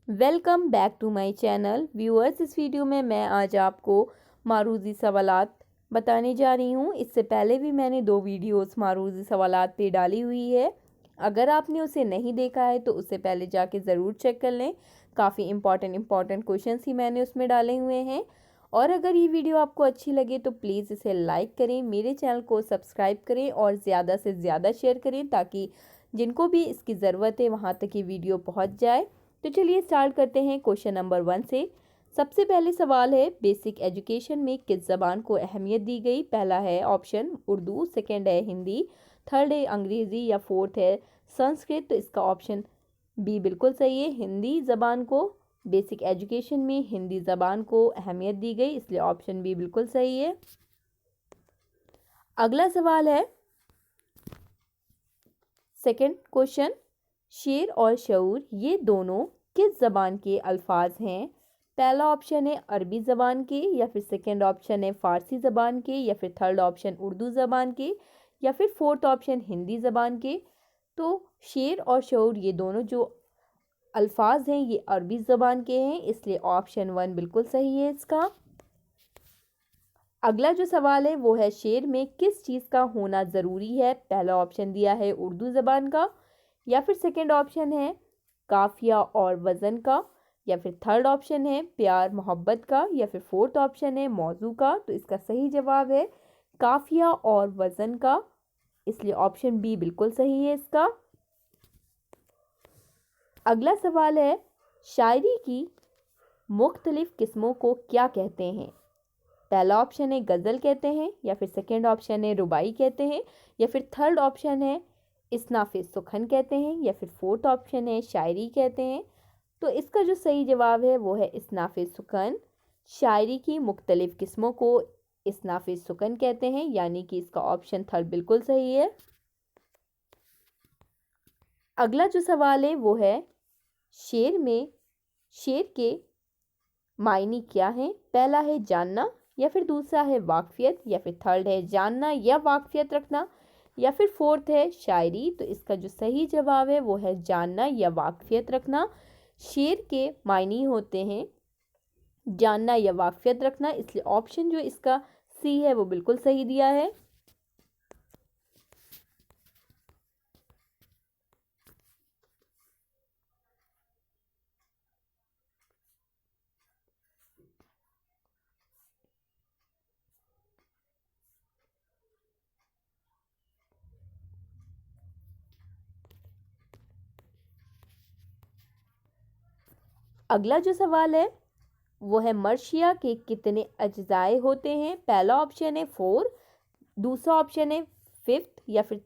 Welcome back to my channel viewers. इस video में मैं आज आपको मारूज़ी सवालात बताने जा रही हूँ। इससे पहले भी मैंने 2 वीडियोस मारूज़ी सवालात पे डाली हुई है। अगर आपने उसे नहीं देखा है तो उससे पहले जाके ज़रूर चेक कर लें। काफ़ी इम्पॉर्टेंट क्वेश्चंस ही मैंने उसमें डाले हुए हैं। और अगर ये वीडियो आपको अच्छी लगे तो प्लीज़ इसे लाइक करें, मेरे चैनल को सब्सक्राइब करें और ज़्यादा से ज़्यादा शेयर करें ताकि जिनको भी इसकी ज़रूरत है वहाँ तक ये वीडियो पहुँच जाए। तो चलिए स्टार्ट करते हैं क्वेश्चन नंबर 1 से। सबसे पहले सवाल है, बेसिक एजुकेशन में किस ज़बान को अहमियत दी गई? पहला है ऑप्शन उर्दू, सेकंड है हिंदी, थर्ड है अंग्रेज़ी या फोर्थ है संस्कृत। तो इसका ऑप्शन बी बिल्कुल सही है। हिंदी ज़बान को बेसिक एजुकेशन में हिंदी ज़बान को अहमियत दी गई, इसलिए ऑप्शन बी बिल्कुल सही है। अगला सवाल है, सेकंड क्वेश्चन, शेर और शऊर ये दोनों किस ज़बान के अल्फाज हैं? पहला ऑप्शन है अरबी ज़बान के, या फिर सेकंड ऑप्शन है फ़ारसी ज़बान के, या फिर थर्ड ऑप्शन उर्दू ज़बान के, या फिर फोर्थ ऑप्शन हिंदी ज़बान के। तो शेर और शऊर ये दोनों जो अल्फाज हैं ये अरबी ज़बान के हैं, इसलिए ऑप्शन 1 बिल्कुल सही है इसका। अगला जो सवाल है वो है, शेर में किस चीज़ का होना ज़रूरी है? पहला ऑप्शन दिया है उर्दू ज़बान का, या फिर सेकंड ऑप्शन है काफिया और वज़न का, या फिर थर्ड ऑप्शन है प्यार मोहब्बत का, या फिर फोर्थ ऑप्शन है मौजू का। तो इसका सही जवाब है काफिया और वज़न का, इसलिए ऑप्शन बी बिल्कुल सही है इसका। अगला सवाल है, शायरी की मुख्तलिफ किस्मों को क्या कहते हैं? पहला ऑप्शन है गज़ल कहते हैं, या फिर सेकंड ऑप्शन है रुबाई कहते हैं, या फिर थर्ड ऑप्शन है इसनाफ़े सुखन कहते हैं, या फिर फोर्थ ऑप्शन है शायरी कहते हैं। तो इसका जो सही जवाब है वो है इसनाफ़े सुखन। शायरी की मुख्तलिफ किस्मों को इसनाफ़े सुखन कहते हैं, यानी कि इसका ऑप्शन थर्ड बिल्कुल सही है। अगला जो सवाल है वो है, शेर के मायने क्या हैं? पहला है जानना, या फिर दूसरा है वाकफियत, या फिर थर्ड है जानना या वाकफियत रखना, या फिर फोर्थ है शायरी। तो इसका जो सही जवाब है वो है जानना या वाकफियत रखना। शेर के मायने होते हैं जानना या वाकफियत रखना, इसलिए ऑप्शन जो इसका सी है वो बिल्कुल सही दिया है। अगला जो सवाल है वो है, मर्शिया के कितने अज्जाए होते हैं? पहला ऑप्शन है 4, दूसरा ऑप्शन है 5, या फिर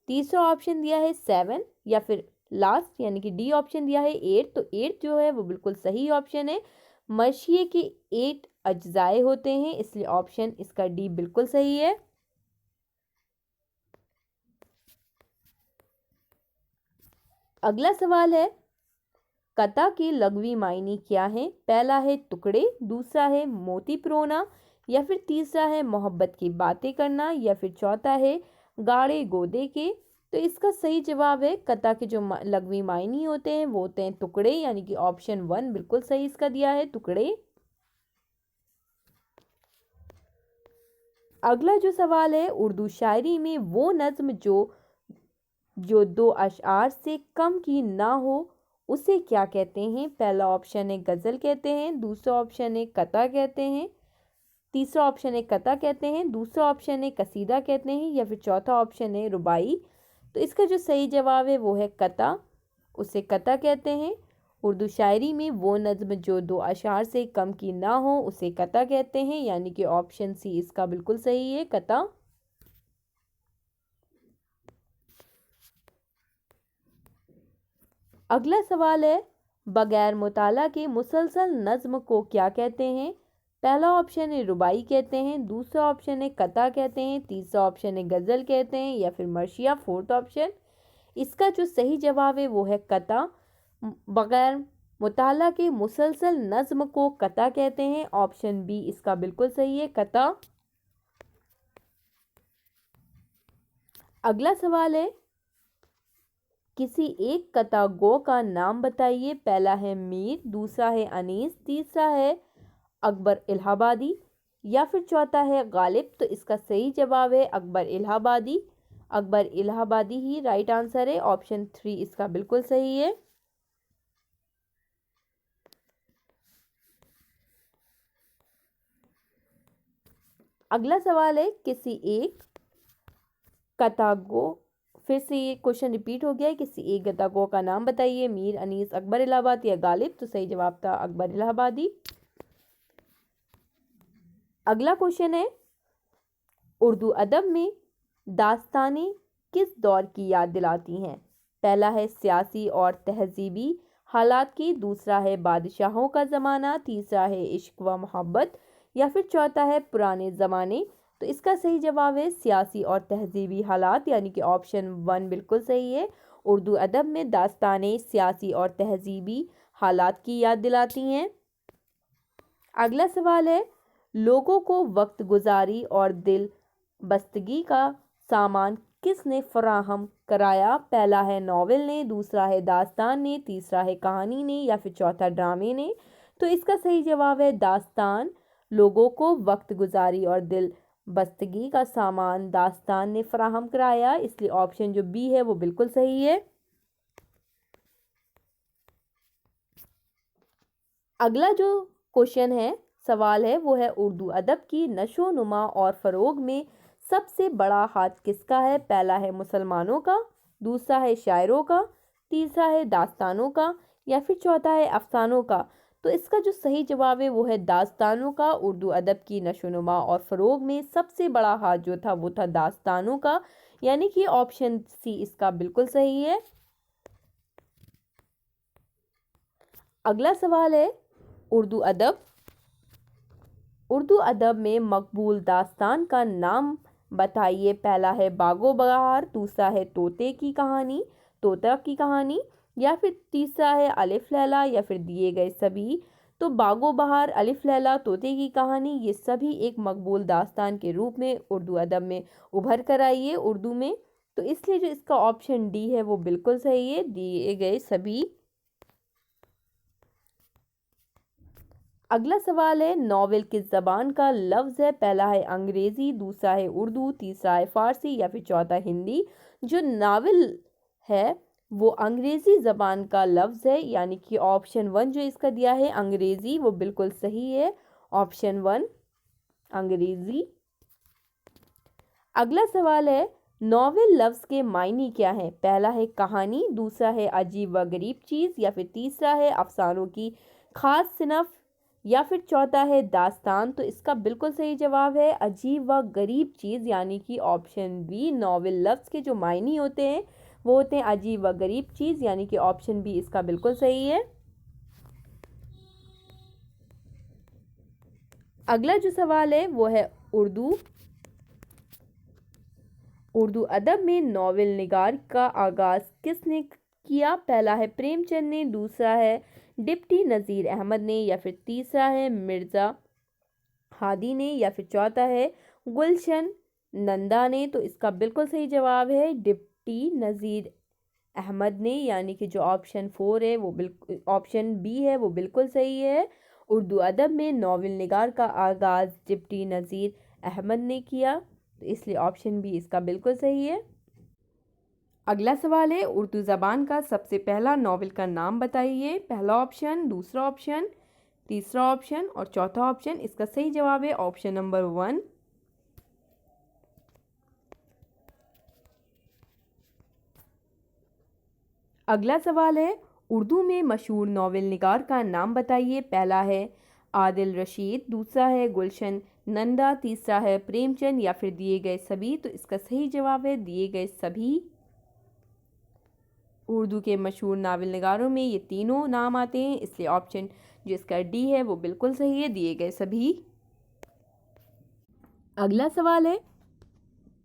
तीसरा ऑप्शन दिया है 7, या फिर लास्ट यानी कि डी ऑप्शन दिया है 8। तो 8 जो है वो बिल्कुल सही ऑप्शन है। मर्शिये के 8 अज्जाए होते हैं, इसलिए ऑप्शन इसका डी बिल्कुल सही है। अगला सवाल है, कता के लघवी मायने क्या है? पहला है टुकड़े, दूसरा है मोती परोना, या फिर तीसरा है मोहब्बत की बातें करना, या फिर चौथा है गाढ़े गोदे के। तो इसका सही जवाब है कता के जो लघवी मायने होते हैं वो होते हैं टुकड़े, यानी कि ऑप्शन 1 बिल्कुल सही इसका दिया है टुकड़े। अगला जो सवाल है, उर्दू शायरी में वो नज्म जो 2 अशआर से कम की ना हो उसे क्या कहते हैं? पहला ऑप्शन है गज़ल कहते हैं, दूसरा ऑप्शन है कता कहते हैं, तीसरा ऑप्शन है कता कहते हैं, दूसरा ऑप्शन है कसीदा कहते हैं, या फिर चौथा ऑप्शन है रुबाई। तो इसका जो सही जवाब है वो है कता, उसे कता कहते हैं। उर्दू शायरी में वो नज्म जो 2 अशआर से कम की ना हो उसे कता कहते हैं, यानी कि ऑप्शन सी इसका बिल्कुल सही है कता। अगला सवाल है, बगैर मुताला के मुसलसल नज्म को क्या कहते हैं? पहला ऑप्शन है रुबाई कहते हैं, दूसरा ऑप्शन है कता कहते हैं, तीसरा ऑप्शन है गज़ल कहते हैं, या फिर मर्शिया फोर्थ ऑप्शन। इसका जो सही जवाब है वो है कता। बगैर मुताला के मुसलसल नज्म को कता कहते हैं, ऑप्शन बी इसका बिल्कुल सही है कता। अगला सवाल है, किसी एक कता गो का नाम बताइए। पहला है मीर, दूसरा है अनीस, तीसरा है अकबर इलाहाबादी या फिर चौथा है गालिब। तो इसका सही जवाब है अकबर इलाहाबादी। अकबर इलाहाबादी ही राइट आंसर है। ऑप्शन 3 इसका बिल्कुल सही है। अगला सवाल है किसी एक कतागो, फिर से ये क्वेश्चन रिपीट हो गया है, किसी एक कतागो का नाम बताइए। मीर, अनीस, अकबर इलाहाबादी या गालिब। तो सही जवाब था अकबर इलाहाबादी। अगला क्वेश्चन है उर्दू अदब में दास्तानें किस दौर की याद दिलाती हैं। पहला है सियासी और तहजीबी हालात की, दूसरा है बादशाहों का ज़माना, तीसरा है इश्क व मोहब्बत या फिर चौथा है पुराने ज़माने। तो इसका सही जवाब है सियासी और तहजीबी हालात, यानी कि ऑप्शन 1 बिल्कुल सही है। उर्दू अदब में दास्तानें सियासी और तहजीबी हालात की याद दिलाती हैं। अगला सवाल है लोगों को वक्त गुजारी और दिल बस्तगी का सामान किसने फराहम कराया। पहला है नावल ने, दूसरा है दास्तान ने, तीसरा है कहानी ने या फिर चौथा ड्रामे ने। तो इसका सही जवाब है दास्तान। लोगों को वक्त गुजारी और दिल बस्तगी का सामान दास्तान ने फराहम कराया, इसलिए ऑप्शन जो बी है वो बिल्कुल सही है। अगला जो क्वेश्चन है, सवाल है, वो है उर्दू अदब की नशो नुमा और फ़रोग में सबसे बड़ा हाथ किसका है। पहला है मुसलमानों का, दूसरा है शायरों का, तीसरा है दास्तानों का या फिर चौथा है अफसानों का। तो इसका जो सही जवाब है वो है दास्तानों का। उर्दू अदब की नशो नुमा और फ़रोग में सबसे बड़ा हाथ जो था वो था दास्तानों का, यानी कि ऑप्शन सी इसका बिल्कुल सही है। अगला सवाल है उर्दू अदब में मकबूल दास्तान का नाम बताइए। पहला है बागो बहार, दूसरा है तोता की कहानी या फिर तीसरा है अलिफ लैला या फिर दिए गए सभी। तो बागो बहार, अलिफ लैला, तोते की कहानी ये सभी एक मकबूल दास्तान के रूप में उर्दू अदब में उभर कर आई है उर्दू में। तो इसलिए जो इसका ऑप्शन डी है वो बिल्कुल सही है, दिए गए सभी। अगला सवाल है नॉवेल किस जबान का लफ्ज़ है। पहला है अंग्रेज़ी, दूसरा है उर्दू, तीसरा है फ़ारसी या फिर चौथा हिंदी। जो नावल है वो अंग्रेज़ी ज़बान का लफ्ज़ है, यानी कि ऑप्शन 1 जो इसका दिया है अंग्रेज़ी वो बिल्कुल सही है। ऑप्शन 1 अंग्रेज़ी। अगला सवाल है नॉवेल लफ्ज़ के मायने क्या हैं। पहला है कहानी, दूसरा है अजीब व गरीब चीज़ या फिर तीसरा है अफसानों की खास सिनफ या फिर चौथा है दास्तान। तो इसका बिल्कुल सही जवाब है अजीब व गरीब चीज़, यानी कि ऑप्शन बी। नॉवेल लफ्ज़ के जो मायने होते हैं वो होते हैं अजीब व गरीब चीज़, यानी कि ऑप्शन बी इसका बिल्कुल सही है। अगला जो सवाल है वो है उर्दू अदब में नावल निगार का आगाज़ किसने किया। पहला है प्रेमचंद ने, दूसरा है डिप्टी नज़ीर अहमद ने या फिर तीसरा है मिर्ज़ा हादी ने या फिर चौथा है गुलशन नंदा ने। तो इसका बिल्कुल सही जवाब है डिप्टी नज़ीर अहमद ने, यानी कि जो ऑप्शन 4 है वो बिल्कुल, ऑप्शन बी है वो बिल्कुल सही है। उर्दू अदब में नावल निगार का आगाज़ डिप्टी नज़ीर अहमद ने किया, तो इसलिए ऑप्शन बी इसका बिल्कुल सही है। अगला सवाल है उर्दू ज़बान का सबसे पहला नावल का नाम बताइए। पहला ऑप्शन, दूसरा ऑप्शन, तीसरा ऑप्शन और चौथा ऑप्शन। इसका सही जवाब है ऑप्शन नंबर 1। अगला सवाल है उर्दू में मशहूर नावल निगार का नाम बताइए। पहला है आदिल रशीद, दूसरा है गुलशन नंदा, तीसरा है प्रेमचंद या फिर दिए गए सभी। तो इसका सही जवाब है दिए गए सभी। उर्दू के मशहूर नावल निगारों में ये तीनों नाम आते हैं, इसलिए ऑप्शन जो इसका डी है वो बिल्कुल सही है, दिए गए सभी। अगला सवाल है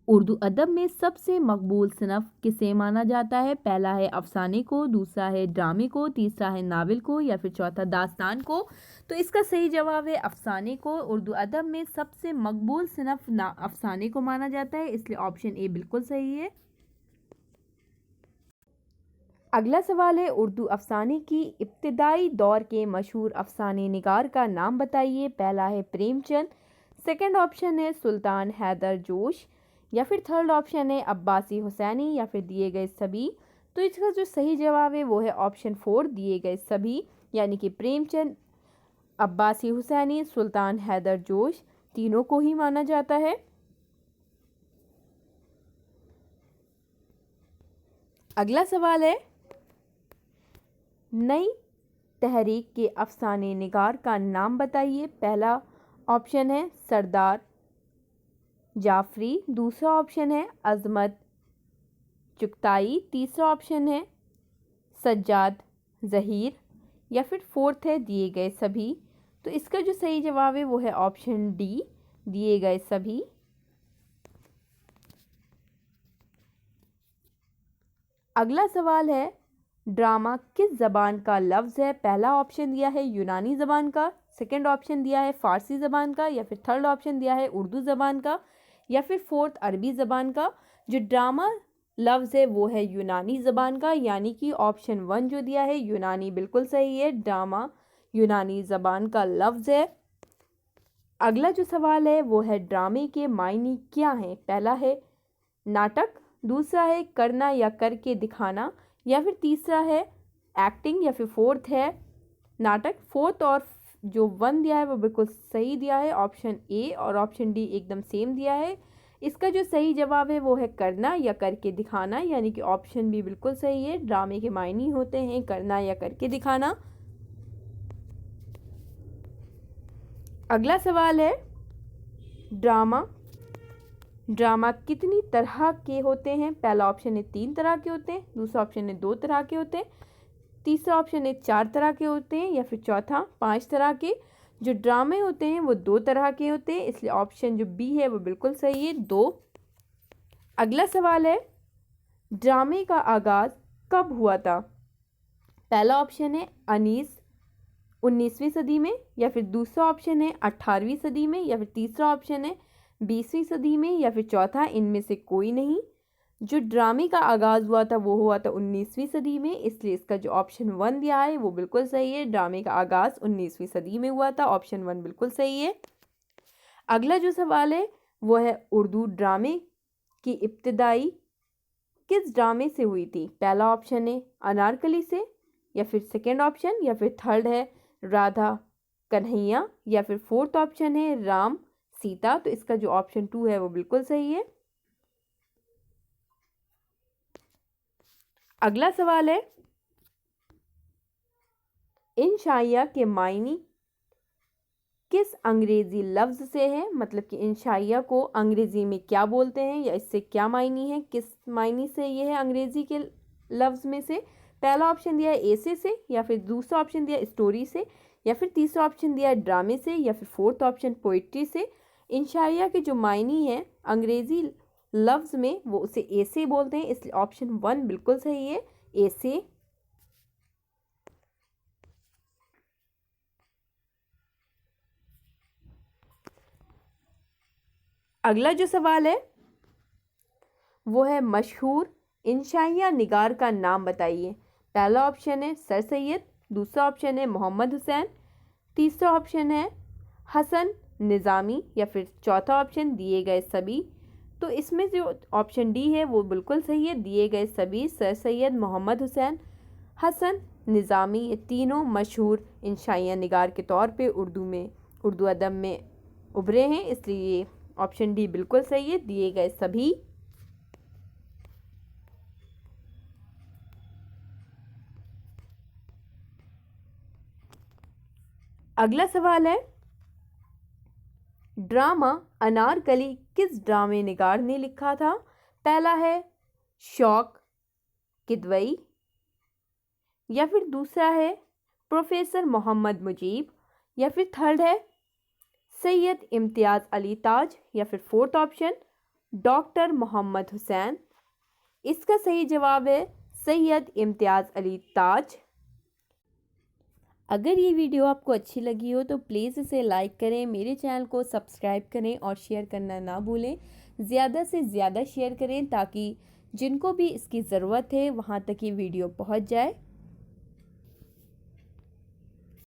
उर्दू अदब में सबसे मकबूल सिनफ किसे माना जाता है। पहला है अफसाने को, दूसरा है ड्रामे को, तीसरा है नावल को या फिर चौथा दास्तान को। तो इसका सही जवाब है अफसाने को। उर्दू अदब में सबसे मकबूल सिनफ अफसाने को माना जाता है, इसलिए ऑप्शन ए बिल्कुल सही है। अगला सवाल है, उर्दू अफसाने की इब्तिदाई दौर के मशहूर अफसाने निगार का नाम बताइए। पहला है प्रेमचंद, सेकंड ऑप्शन है सुल्तान हैदर जोश, या फिर थर्ड ऑप्शन है अब्बासी हुसैनी, या फिर दिए गए सभी। तो इसका जो सही जवाब है वो है ऑप्शन 4, दिए गए सभी, यानी कि प्रेमचंद, अब्बासी हुसैनी, सुल्तान हैदर जोश, तीनों को ही माना जाता है। अगला सवाल है, नई तहरीक के अफसाने निगार का नाम बताइए। पहला ऑप्शन है सरदार जाफरी, दूसरा ऑप्शन है अजमत चुगताई, तीसरा ऑप्शन है सज्जाद ज़हीर, या फिर फोर्थ है दिए गए सभी। तो इसका जो सही जवाब है वो है ऑप्शन डी, दिए गए सभी। अगला सवाल है, ड्रामा किस ज़बान का लफ्ज़ है। पहला ऑप्शन दिया है यूनानी ज़बान का, सेकंड ऑप्शन दिया है फ़ारसी ज़बान का, या फिर थर्ड ऑप्शन दिया है उर्दू ज़बान का, या फिर फोर्थ अरबी ज़बान का। जो ड्रामा लफ्ज़ है वो है यूनानी ज़बान का, यानी कि ऑप्शन 1 जो दिया है यूनानी बिल्कुल सही है। ड्रामा यूनानी ज़बान का लफ्ज़ है। अगला जो सवाल है वो है, ड्रामे के मायने क्या हैं। पहला है नाटक, दूसरा है करना या करके दिखाना, या फिर तीसरा है एक्टिंग, या फिर फोर्थ है नाटक। फोर्थ और जो 1 दिया है वो बिल्कुल सही दिया है, ऑप्शन ए और ऑप्शन डी एकदम सेम दिया है। इसका जो सही जवाब है वो है करना या करके दिखाना, यानी कि ऑप्शन बी बिल्कुल सही है। ड्रामे के मायने होते हैं करना या करके दिखाना। अगला सवाल है, ड्रामा कितनी तरह के होते हैं। पहला ऑप्शन है 3 तरह के होते हैं, दूसरा ऑप्शन है 2 तरह के होते हैं, तीसरा ऑप्शन है 4 तरह के होते हैं, या फिर चौथा 5 तरह के। जो ड्रामे होते हैं वो 2 तरह के होते हैं, इसलिए ऑप्शन जो बी है वो बिल्कुल सही है, 2। अगला सवाल है, ड्रामे का आगाज़ कब हुआ था। पहला ऑप्शन है 19वीं सदी में, या फिर दूसरा ऑप्शन है 18वीं सदी में, या फिर तीसरा ऑप्शन है 20वीं सदी में, या फिर चौथा इनमें से कोई नहीं। जो ड्रामे का आगाज़ हुआ था वो हुआ था 19वीं सदी में, इसलिए इसका जो ऑप्शन 1 दिया है वो बिल्कुल सही है। ड्रामे का आगाज़ 19वीं सदी में हुआ था, ऑप्शन 1 बिल्कुल सही है। अगला जो सवाल है वो है, उर्दू ड्रामे की इब्तिदाई किस ड्रामे से हुई थी। पहला ऑप्शन है अनारकली से, या फिर सेकेंड ऑप्शन, या फिर थर्ड है राधा कन्हैया, या फिर फोर्थ ऑप्शन है राम सीता। तो इसका जो ऑप्शन 2 है वो बिल्कुल सही है। अगला सवाल है, इंशाइया के मायने किस अंग्रेजी लफ्ज़ से है। मतलब कि इंशाइया को अंग्रेज़ी में क्या बोलते हैं, या इससे क्या मायने हैं, किस मायने से ये है अंग्रेज़ी के लफ्ज़ में से। पहला ऑप्शन दिया है ऐसे से, या फिर दूसरा ऑप्शन दिया स्टोरी से, या फिर तीसरा ऑप्शन दिया है ड्रामे से, या फिर फोर्थ ऑप्शन पोइट्री से। इंशाइया के जो मायने हैं अंग्रेज़ी लफ्ज़ में वो उसे ऐसे बोलते हैं, इसलिए ऑप्शन 1 बिल्कुल सही है, ऐसे। अगला जो सवाल है वो है, मशहूर इंशाइया निगार का नाम बताइए। पहला ऑप्शन है सर सैयद, दूसरा ऑप्शन है मोहम्मद हुसैन, तीसरा ऑप्शन है हसन निज़ामी, या फिर चौथा ऑप्शन दिए गए सभी। तो इसमें जो ऑप्शन डी है वो बिल्कुल सही है, दिए गए सभी। सर सैयद, मोहम्मद हुसैन, हसन निज़ामी, ये तीनों मशहूर इंशाइया निगार के तौर पे उर्दू अदब में उभरे हैं, इसलिए ऑप्शन डी बिल्कुल सही है, दिए गए सभी। अगला सवाल है, ड्रामा अनारकली किस ड्रामे निगार ने लिखा था। पहला है शौक किदवई, या फिर दूसरा है प्रोफेसर मोहम्मद मुजीब, या फिर थर्ड है सैयद इम्तियाज़ अली ताज, या फिर fourth option doctor Mohammad Hussain. इसका सही जवाब है सैयद इम्तियाज़ अली ताज। अगर ये वीडियो आपको अच्छी लगी हो तो प्लीज़ इसे लाइक करें, मेरे चैनल को सब्सक्राइब करें और शेयर करना ना भूलें। ज़्यादा से ज़्यादा शेयर करें ताकि जिनको भी इसकी ज़रूरत है वहाँ तक ये वीडियो पहुँच जाए।